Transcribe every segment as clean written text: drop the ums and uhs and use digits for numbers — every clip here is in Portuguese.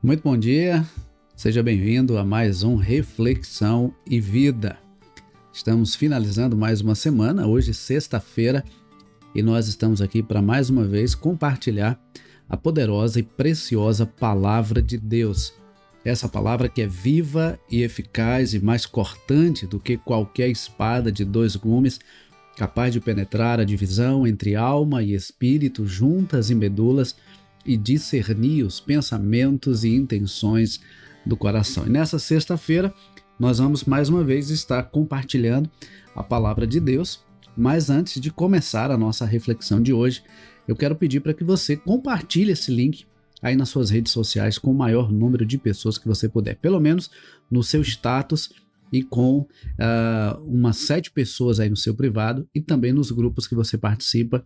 Muito bom dia, seja bem-vindo a mais um Reflexão e Vida. Estamos finalizando mais uma semana, hoje sexta-feira, e nós estamos aqui para mais uma vez compartilhar a poderosa e preciosa Palavra de Deus. Essa palavra que é viva e eficaz e mais cortante do que qualquer espada de dois gumes, capaz de penetrar a divisão entre alma e espírito, juntas e medulas, e discernir os pensamentos e intenções do coração. E nessa sexta-feira, nós vamos mais uma vez estar compartilhando a palavra de Deus, mas antes de começar a nossa reflexão de hoje, eu quero pedir para que você compartilhe esse link aí nas suas redes sociais com o maior número de pessoas que você puder, pelo menos no seu status e com umas 7 pessoas aí no seu privado e também nos grupos que você participa,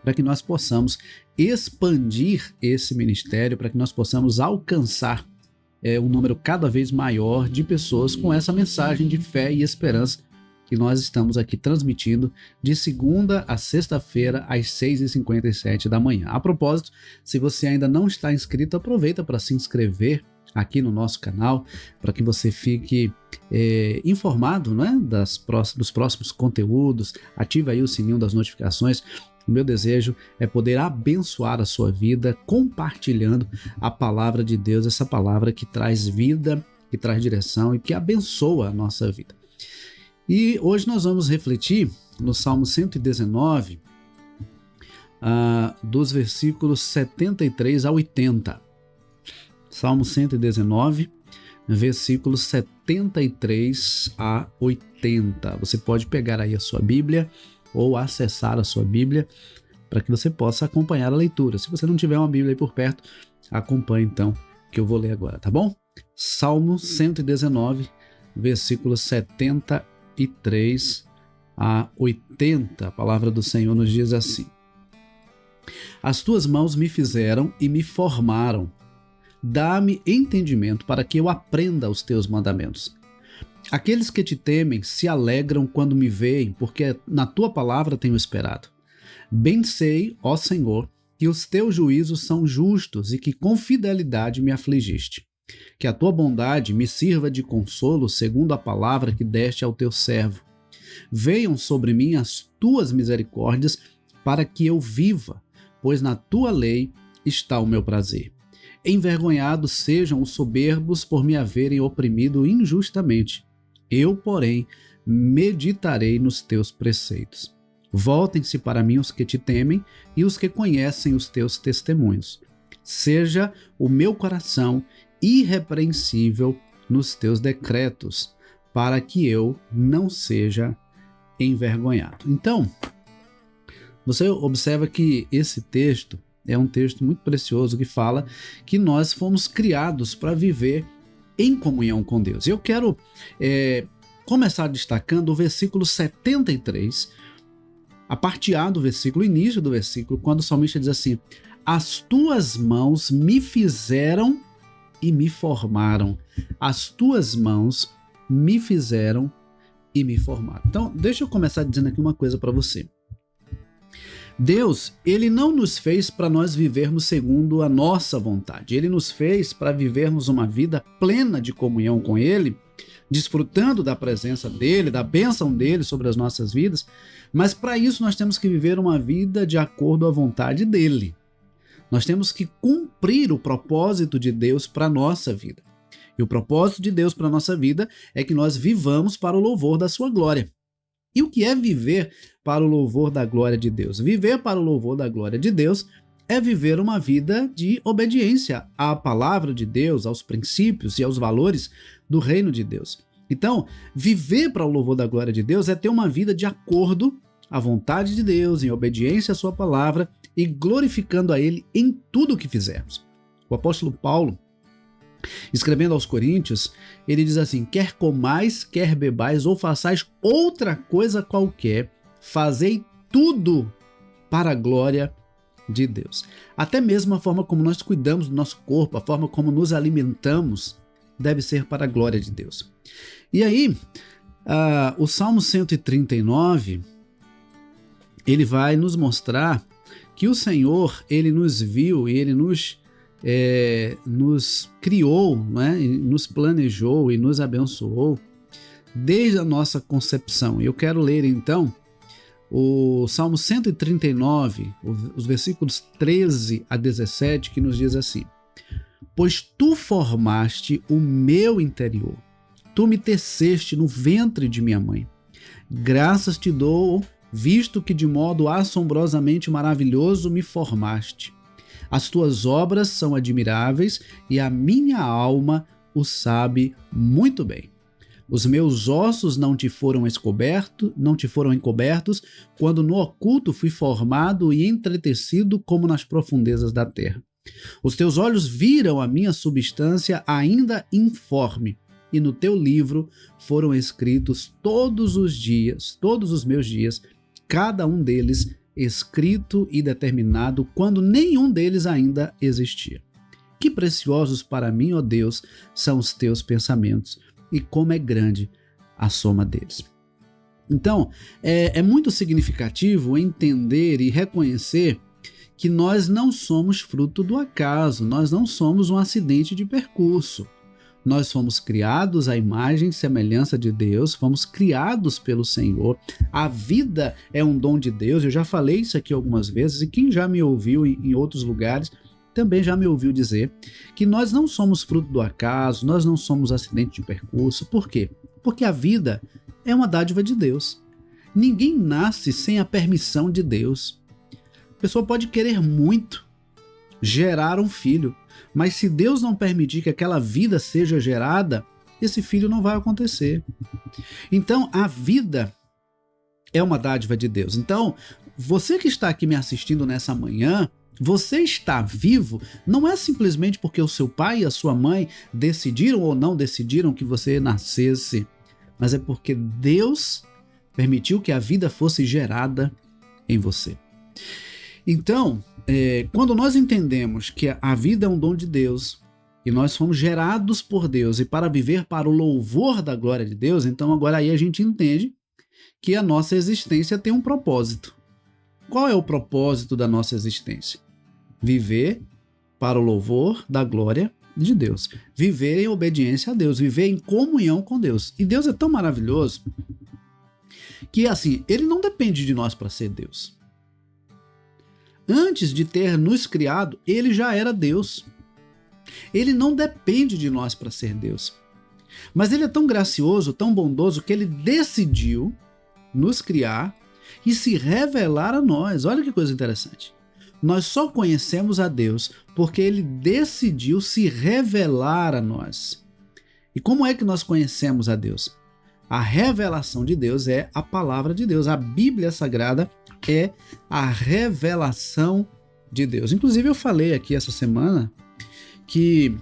para que nós possamos expandir esse ministério, para que nós possamos alcançar um número cada vez maior de pessoas com essa mensagem de fé e esperança que nós estamos aqui transmitindo de segunda a sexta-feira às 6h57 da manhã. A propósito, se você ainda não está inscrito, aproveita para se inscrever aqui no nosso canal, para que você fique informado, né, dos próximos conteúdos, ative aí o sininho das notificações. O meu desejo é poder abençoar a sua vida compartilhando a palavra de Deus, essa palavra que traz vida, que traz direção e que abençoa a nossa vida. E hoje nós vamos refletir no Salmo 119, dos versículos 73 a 80. Salmo 119, versículos 73 a 80. Você pode pegar aí a sua Bíblia ou acessar a sua Bíblia para que você possa acompanhar a leitura. Se você não tiver uma Bíblia aí por perto, acompanhe então, que eu vou ler agora, tá bom? Salmo 119, versículos 73 a 80. A palavra do Senhor nos diz assim: As tuas mãos me fizeram e me formaram. Dá-me entendimento para que eu aprenda os teus mandamentos. Aqueles que te temem se alegram quando me veem, porque na tua palavra tenho esperado. Bem sei, ó Senhor, que os teus juízos são justos e que com fidelidade me afligiste. Que a tua bondade me sirva de consolo segundo a palavra que deste ao teu servo. Venham sobre mim as tuas misericórdias para que eu viva, pois na tua lei está o meu prazer. Envergonhados sejam os soberbos por me haverem oprimido injustamente. Eu, porém, meditarei nos teus preceitos. Voltem-se para mim os que te temem e os que conhecem os teus testemunhos. Seja o meu coração irrepreensível nos teus decretos, para que eu não seja envergonhado. Então, você observa que esse texto é um texto muito precioso que fala que nós fomos criados para viver em comunhão com Deus. Eu quero começar destacando o versículo 73, a parte A do versículo, o início do versículo, quando o salmista diz assim: As tuas mãos me fizeram e me formaram. As tuas mãos me fizeram e me formaram. Então, deixa eu começar dizendo aqui uma coisa para você. Deus, ele não nos fez para nós vivermos segundo a nossa vontade. Ele nos fez para vivermos uma vida plena de comunhão com Ele, desfrutando da presença dEle, da bênção dEle sobre as nossas vidas, mas para isso nós temos que viver uma vida de acordo à vontade dEle. Nós temos que cumprir o propósito de Deus para a nossa vida. E o propósito de Deus para a nossa vida é que nós vivamos para o louvor da sua glória. E o que é viver para o louvor da glória de Deus? Viver para o louvor da glória de Deus é viver uma vida de obediência à palavra de Deus, aos princípios e aos valores do reino de Deus. Então, viver para o louvor da glória de Deus é ter uma vida de acordo à vontade de Deus, em obediência à sua palavra e glorificando a Ele em tudo o que fizermos. O apóstolo Paulo, escrevendo aos Coríntios, ele diz assim: Quer comais, quer bebais ou façais outra coisa qualquer, fazei tudo para a glória de Deus. Até mesmo a forma como nós cuidamos do nosso corpo, a forma como nos alimentamos, deve ser para a glória de Deus. E aí, o Salmo 139, ele vai nos mostrar que o Senhor, ele nos viu e ele nos nos criou, né, nos planejou e nos abençoou desde a nossa concepção. E eu quero ler então o Salmo 139, os versículos 13 a 17, que nos diz assim: Pois tu formaste o meu interior, tu me teceste no ventre de minha mãe. Graças te dou, visto que de modo assombrosamente maravilhoso me formaste. As tuas obras são admiráveis e a minha alma o sabe muito bem. Os meus ossos não te foram encobertos, quando no oculto fui formado e entretecido como nas profundezas da terra. Os teus olhos viram a minha substância ainda informe, e no teu livro foram escritos todos os meus dias, cada um deles escrito e determinado, quando nenhum deles ainda existia. Que preciosos para mim, ó Deus, são os teus pensamentos, e como é grande a soma deles. Então, é muito significativo entender e reconhecer que nós não somos fruto do acaso, nós não somos um acidente de percurso. Nós fomos criados à imagem e semelhança de Deus, fomos criados pelo Senhor. A vida é um dom de Deus, eu já falei isso aqui algumas vezes, e quem já me ouviu em outros lugares também já me ouviu dizer que nós não somos fruto do acaso, nós não somos acidente de percurso. Por quê? Porque a vida é uma dádiva de Deus. Ninguém nasce sem a permissão de Deus. A pessoa pode querer muito gerar um filho, mas se Deus não permitir que aquela vida seja gerada, esse filho não vai acontecer. Então, a vida é uma dádiva de Deus. Então, você que está aqui me assistindo nessa manhã, você está vivo não é simplesmente porque o seu pai e a sua mãe decidiram ou não decidiram que você nascesse, mas é porque Deus permitiu que a vida fosse gerada em você. Então, quando nós entendemos que a vida é um dom de Deus e nós fomos gerados por Deus e para viver para o louvor da glória de Deus, então agora aí a gente entende que a nossa existência tem um propósito. Qual é o propósito da nossa existência? Viver para o louvor da glória de Deus. Viver em obediência a Deus, viver em comunhão com Deus. E Deus é tão maravilhoso que, assim, Ele não depende de nós para ser Deus. Antes de ter nos criado, Ele já era Deus. Ele não depende de nós para ser Deus. Mas Ele é tão gracioso, tão bondoso, que Ele decidiu nos criar e se revelar a nós. Olha que coisa interessante. Nós só conhecemos a Deus porque Ele decidiu se revelar a nós. E como é que nós conhecemos a Deus? A revelação de Deus é a palavra de Deus. A Bíblia Sagrada é a revelação de Deus. Inclusive, eu falei aqui essa semana que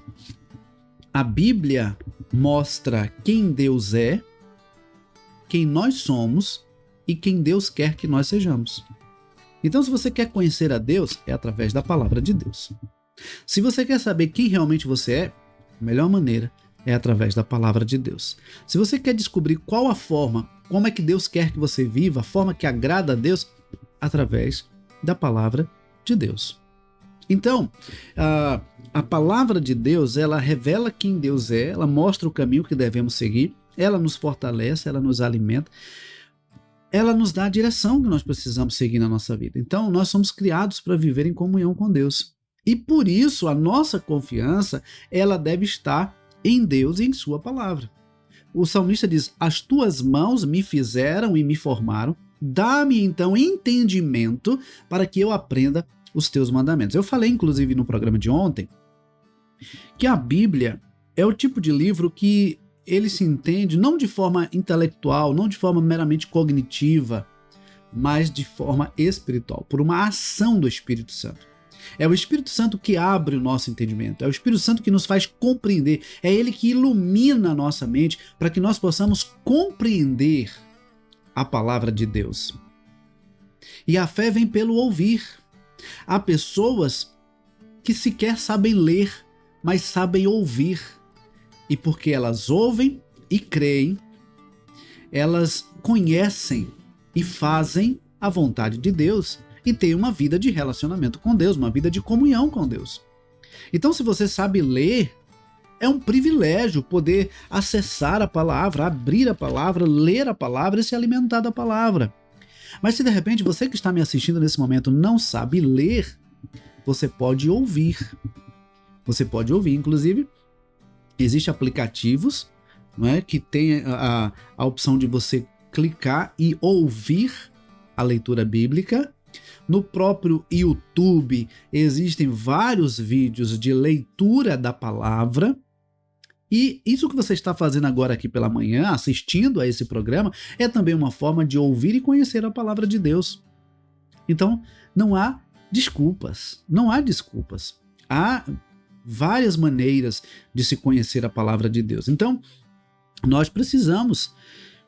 a Bíblia mostra quem Deus é, quem nós somos e quem Deus quer que nós sejamos. Então, se você quer conhecer a Deus, é através da palavra de Deus. Se você quer saber quem realmente você é, a melhor maneira é através da palavra de Deus. Se você quer descobrir qual a forma, como é que Deus quer que você viva, a forma que agrada a Deus, através da palavra de Deus. Então, a palavra de Deus, ela revela quem Deus é, ela mostra o caminho que devemos seguir, ela nos fortalece, ela nos alimenta, ela nos dá a direção que nós precisamos seguir na nossa vida. Então, nós somos criados para viver em comunhão com Deus. E por isso, a nossa confiança, ela deve estar em Deus e em sua palavra. O salmista diz: as tuas mãos me fizeram e me formaram, dá-me então entendimento para que eu aprenda os teus mandamentos. Eu falei, inclusive, no programa de ontem, que a Bíblia é o tipo de livro que ele se entende não de forma intelectual, não de forma meramente cognitiva, mas de forma espiritual, por uma ação do Espírito Santo. É o Espírito Santo que abre o nosso entendimento, é o Espírito Santo que nos faz compreender, é Ele que ilumina a nossa mente para que nós possamos compreender a palavra de Deus. E a fé vem pelo ouvir. Há pessoas que sequer sabem ler, mas sabem ouvir. E porque elas ouvem e creem, elas conhecem e fazem a vontade de Deus e têm uma vida de relacionamento com Deus, uma vida de comunhão com Deus. Então, se você sabe ler, é um privilégio poder acessar a palavra, abrir a palavra, ler a palavra e se alimentar da palavra. Mas se de repente você que está me assistindo nesse momento não sabe ler, você pode ouvir. Você pode ouvir, inclusive, existem aplicativos, não é, que tem a opção de você clicar e ouvir a leitura bíblica. No próprio YouTube existem vários vídeos de leitura da palavra. E isso que você está fazendo agora aqui pela manhã, assistindo a esse programa, é também uma forma de ouvir e conhecer a palavra de Deus. Então, não há desculpas. Não há desculpas. Há várias maneiras de se conhecer a palavra de Deus. Então, nós precisamos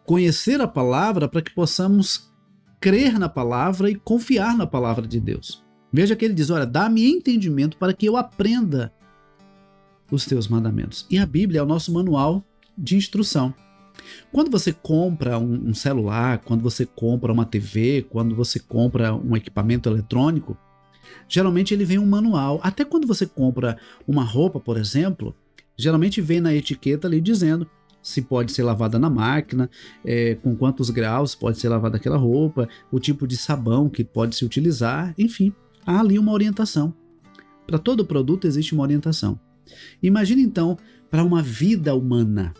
conhecer a palavra para que possamos crer na palavra e confiar na palavra de Deus. Veja que ele diz, olha, dá-me entendimento para que eu aprenda os teus mandamentos. E a Bíblia é o nosso manual de instrução. Quando você compra um celular, quando você compra uma TV, quando você compra um equipamento eletrônico, geralmente ele vem um manual. Até quando você compra uma roupa, por exemplo, geralmente vem na etiqueta ali dizendo se pode ser lavada na máquina, com quantos graus pode ser lavada aquela roupa, o tipo de sabão que pode se utilizar, enfim, há ali uma orientação. Para todo produto existe uma orientação. Imagine então para uma vida humana.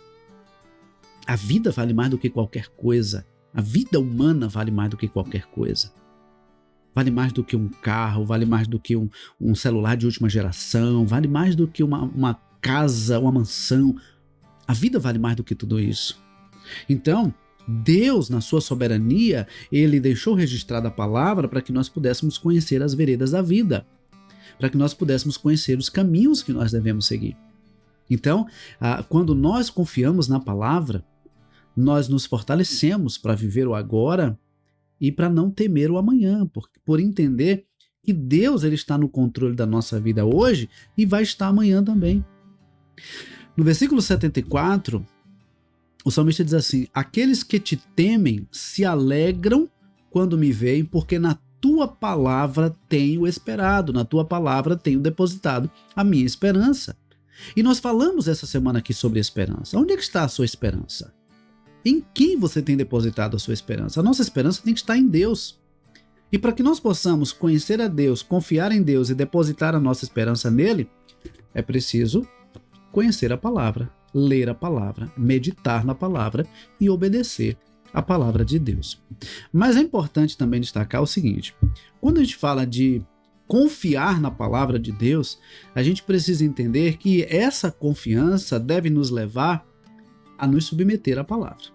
A vida vale mais do que qualquer coisa. A vida humana vale mais do que qualquer coisa. Vale mais do que um carro, vale mais do que um celular de última geração, vale mais do que uma casa, uma mansão. A vida vale mais do que tudo isso. Então, Deus, na sua soberania, ele deixou registrada a palavra para que nós pudéssemos conhecer as veredas da vida, para que nós pudéssemos conhecer os caminhos que nós devemos seguir. Então, quando nós confiamos na palavra, nós nos fortalecemos para viver o agora e para não temer o amanhã, por entender que Deus ele está no controle da nossa vida hoje e vai estar amanhã também. No versículo 74, o salmista diz assim: aqueles que te temem se alegram quando me veem, porque na tua palavra tenho esperado, na tua palavra tenho depositado a minha esperança. E nós falamos essa semana aqui sobre esperança. Onde é que está a sua esperança? Em quem você tem depositado a sua esperança? A nossa esperança tem que estar em Deus. E para que nós possamos conhecer a Deus, confiar em Deus e depositar a nossa esperança nele, é preciso conhecer a palavra, ler a palavra, meditar na palavra e obedecer a palavra de Deus. Mas é importante também destacar o seguinte: quando a gente fala de confiar na palavra de Deus, a gente precisa entender que essa confiança deve nos levar a nos submeter à palavra.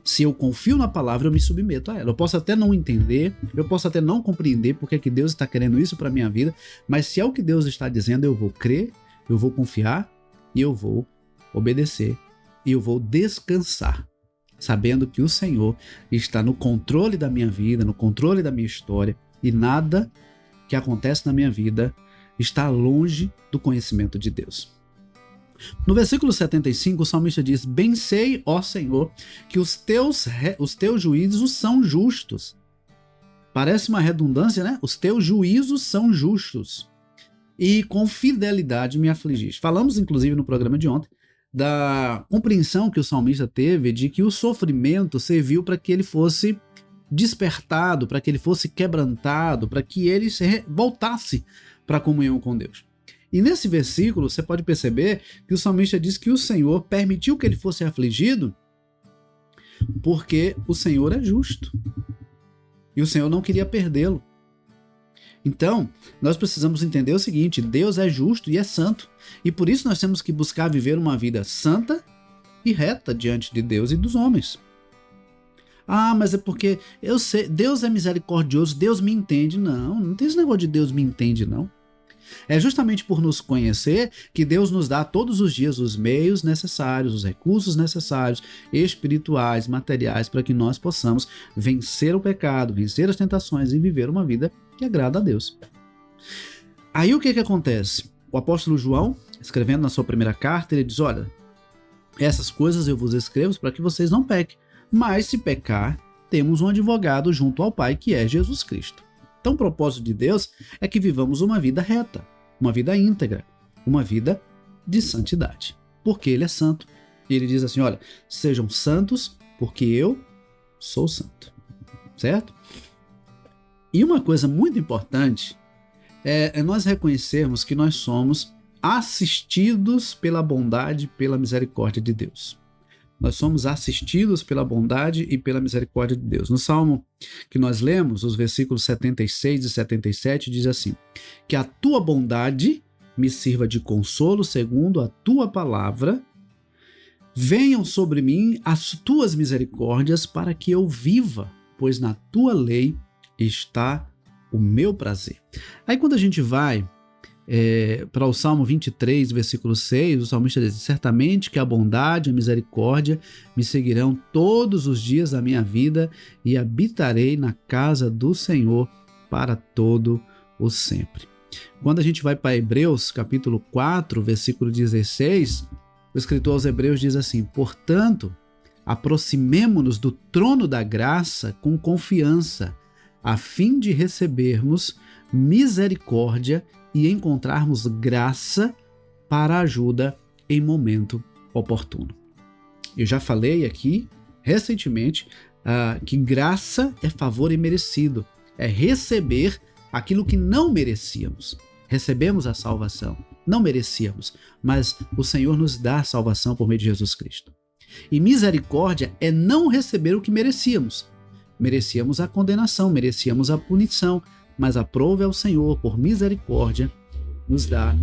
Se eu confio na palavra, eu me submeto a ela. Eu posso até não entender, eu posso até não compreender porque é que Deus está querendo isso para a minha vida, mas se é o que Deus está dizendo, eu vou crer, eu vou confiar e eu vou obedecer e eu vou descansar, sabendo que o Senhor está no controle da minha vida, no controle da minha história, e nada que acontece na minha vida está longe do conhecimento de Deus. No versículo 75, o salmista diz: bem sei, ó Senhor, que os teus juízos são justos. Parece uma redundância, né? Os teus juízos são justos. E com fidelidade me afligiste. Falamos, inclusive, no programa de ontem, da compreensão que o salmista teve de que o sofrimento serviu para que ele fosse despertado, para que ele fosse quebrantado, para que ele voltasse para a comunhão com Deus. E nesse versículo você pode perceber que o salmista diz que o Senhor permitiu que ele fosse afligido porque o Senhor é justo e o Senhor não queria perdê-lo. Então, nós precisamos entender o seguinte: Deus é justo e é santo, e por isso nós temos que buscar viver uma vida santa e reta diante de Deus e dos homens. Ah, mas é porque eu sei, Deus é misericordioso, Deus me entende. Não tem esse negócio de Deus me entende, não. É justamente por nos conhecer que Deus nos dá todos os dias os meios necessários, os recursos necessários, espirituais, materiais, para que nós possamos vencer o pecado, vencer as tentações e viver uma vida que agrada a Deus. Aí o que acontece? O apóstolo João, escrevendo na sua primeira carta, ele diz: olha, essas coisas eu vos escrevo para que vocês não pequem, mas se pecar, temos um advogado junto ao Pai, que é Jesus Cristo. Então o propósito de Deus é que vivamos uma vida reta, uma vida íntegra, uma vida de santidade, porque ele é santo. E ele diz assim, olha, sejam santos porque eu sou santo, certo? E uma coisa muito importante é nós reconhecermos que nós somos assistidos pela bondade e pela misericórdia de Deus. Nós somos assistidos pela bondade e pela misericórdia de Deus. No Salmo que nós lemos, os versículos 76 e 77, diz assim, que a tua bondade me sirva de consolo segundo a tua palavra, venham sobre mim as tuas misericórdias para que eu viva, pois na tua lei está o meu prazer. Aí quando a gente vai para o Salmo 23, versículo 6, o salmista diz, certamente que a bondade e a misericórdia me seguirão todos os dias da minha vida e habitarei na casa do Senhor para todo o sempre. Quando a gente vai para Hebreus, capítulo 4, versículo 16, o escritor aos Hebreus diz assim, portanto, aproximemo-nos do trono da graça com confiança, a fim de recebermos misericórdia e encontrarmos graça para ajuda em momento oportuno. Eu já falei aqui recentemente que graça é favor imerecido, é receber aquilo que não merecíamos. Recebemos a salvação, não merecíamos, mas o Senhor nos dá a salvação por meio de Jesus Cristo. E misericórdia é não receber o que merecíamos. Merecíamos a condenação, merecíamos a punição, mas aprove ao Senhor, por misericórdia, nos dá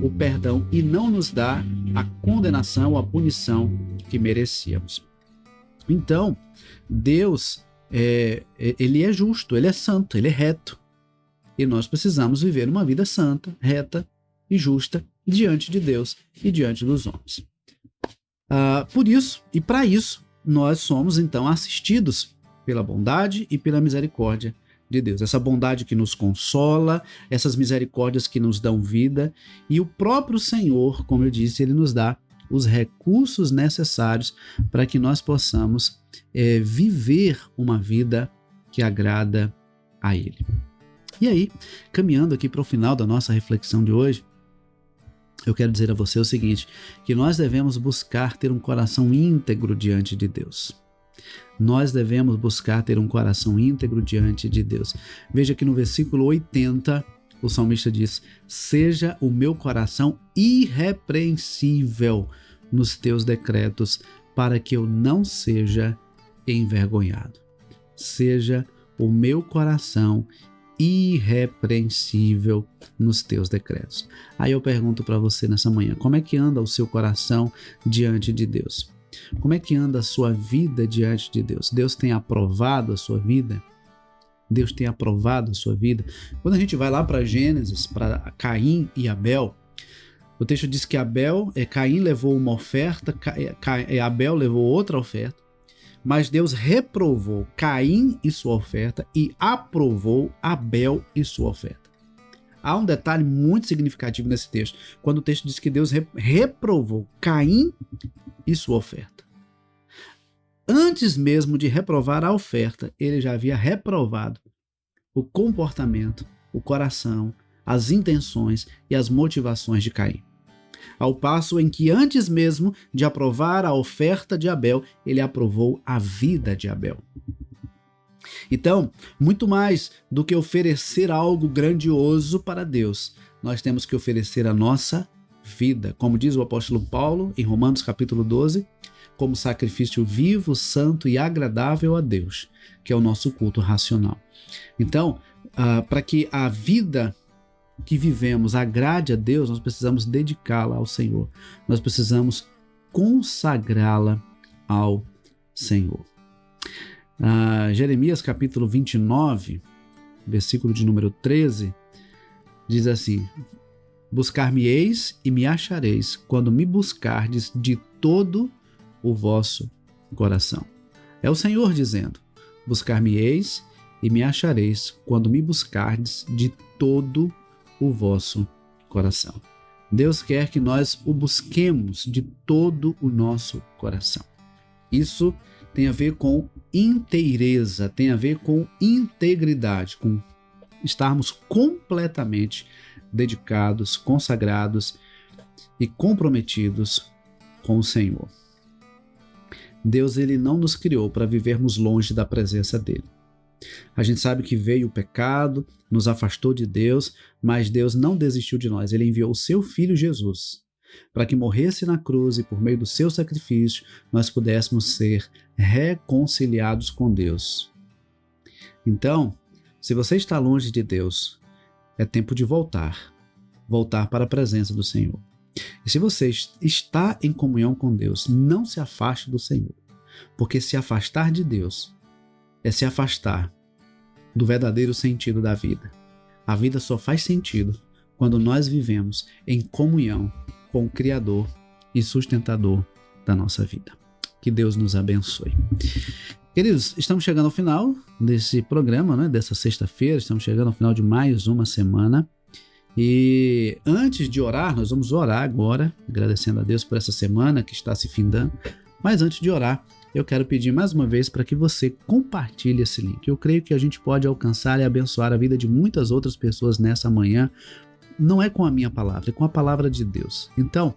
o perdão e não nos dá a condenação, a punição que merecíamos. Então, Deus, ele é justo, ele é santo, ele é reto. E nós precisamos viver uma vida santa, reta e justa diante de Deus e diante dos homens. Por isso, e para isso, nós somos então assistidos pela bondade e pela misericórdia de Deus, essa bondade que nos consola, essas misericórdias que nos dão vida, e o próprio Senhor, como eu disse, ele nos dá os recursos necessários para que nós possamos viver uma vida que agrada a Ele. E aí, caminhando aqui para o final da nossa reflexão de hoje, eu quero dizer a você o seguinte, que nós devemos buscar ter um coração íntegro diante de Deus. Nós devemos buscar ter um coração íntegro diante de Deus. Veja que no versículo 80, o salmista diz, seja o meu coração irrepreensível nos teus decretos, para que eu não seja envergonhado. Seja o meu coração irrepreensível nos teus decretos. Aí eu pergunto para você nessa manhã, como é que anda o seu coração diante de Deus? Como é que anda a sua vida diante de Deus? Deus tem aprovado a sua vida? Deus tem aprovado a sua vida? Quando a gente vai lá para Gênesis, para Caim e Abel, o texto diz que Caim levou uma oferta, Abel levou outra oferta, mas Deus reprovou Caim e sua oferta e aprovou Abel e sua oferta. Há um detalhe muito significativo nesse texto, quando o texto diz que Deus reprovou Caim e sua oferta. Antes mesmo de reprovar a oferta, ele já havia reprovado o comportamento, o coração, as intenções e as motivações de Caim. Ao passo em que antes mesmo de aprovar a oferta de Abel, ele aprovou a vida de Abel. Então, muito mais do que oferecer algo grandioso para Deus, nós temos que oferecer a nossa vida, como diz o apóstolo Paulo em Romanos capítulo 12, como sacrifício vivo, santo e agradável a Deus, que é o nosso culto racional. Então, para que a vida que vivemos agrade a Deus, nós precisamos dedicá-la ao Senhor. Nós precisamos consagrá-la ao Senhor. Jeremias capítulo 29, versículo de número 13, diz assim: buscar-me-eis e me achareis quando me buscardes de todo o vosso coração. É o Senhor dizendo: buscar-me-eis e me achareis quando me buscardes de todo o vosso coração. Deus quer que nós o busquemos de todo o nosso coração. Isso tem a ver com inteireza, tem a ver com integridade, com estarmos completamente dedicados, consagrados e comprometidos com o Senhor. Deus, ele não nos criou para vivermos longe da presença dele. A gente sabe que veio o pecado, nos afastou de Deus, mas Deus não desistiu de nós. Ele enviou o seu Filho Jesus para que morresse na cruz e por meio do seu sacrifício nós pudéssemos ser reconciliados com Deus. Então, se você está longe de Deus, é tempo de voltar para a presença do Senhor. E se você está em comunhão com Deus, não se afaste do Senhor, porque se afastar de Deus é se afastar do verdadeiro sentido da vida. A vida só faz sentido quando nós vivemos em comunhão com o Criador e sustentador da nossa vida. Que Deus nos abençoe. Queridos, estamos chegando ao final desse programa, né? Dessa sexta-feira, estamos chegando ao final de mais uma semana. E antes de orar, nós vamos orar agora, agradecendo a Deus por essa semana que está se findando. Mas antes de orar, eu quero pedir mais uma vez para que você compartilhe esse link. Eu creio que a gente pode alcançar e abençoar a vida de muitas outras pessoas nessa manhã. Não é com a minha palavra, é com a palavra de Deus. Então,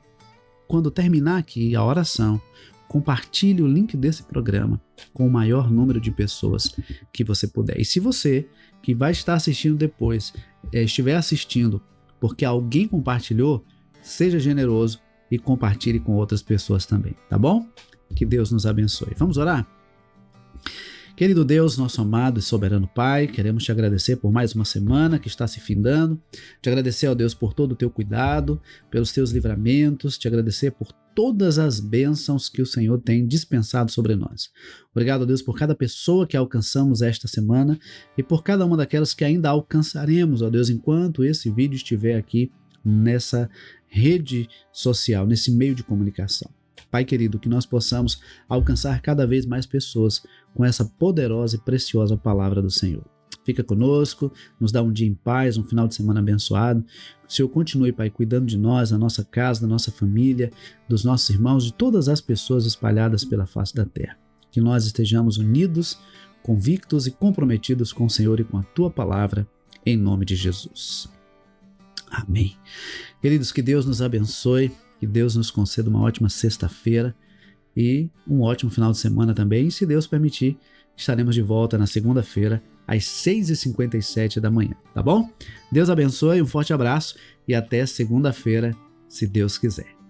quando terminar aqui a oração, compartilhe o link desse programa com o maior número de pessoas que você puder. E se você que vai estar assistindo depois, estiver assistindo porque alguém compartilhou, seja generoso e compartilhe com outras pessoas também, tá bom? Que Deus nos abençoe. Vamos orar? Querido Deus, nosso amado e soberano Pai, queremos te agradecer por mais uma semana que está se findando, te agradecer, ó Deus, por todo o teu cuidado, pelos teus livramentos, te agradecer por todas as bênçãos que o Senhor tem dispensado sobre nós. Obrigado, ó Deus, por cada pessoa que alcançamos esta semana e por cada uma daquelas que ainda alcançaremos, ó Deus, enquanto esse vídeo estiver aqui nessa rede social, nesse meio de comunicação. Pai querido, que nós possamos alcançar cada vez mais pessoas com essa poderosa e preciosa palavra do Senhor. Fica conosco, nos dá um dia em paz, um final de semana abençoado. O Senhor continue, Pai, cuidando de nós, da nossa casa, da nossa família, dos nossos irmãos, de todas as pessoas espalhadas pela face da terra. Que nós estejamos unidos, convictos e comprometidos com o Senhor e com a Tua palavra, em nome de Jesus. Amém. Queridos, que Deus nos abençoe, que Deus nos conceda uma ótima sexta-feira e um ótimo final de semana também. E se Deus permitir, estaremos de volta na segunda-feira, às 6h57 da manhã, tá bom? Deus abençoe, um forte abraço e até segunda-feira, se Deus quiser.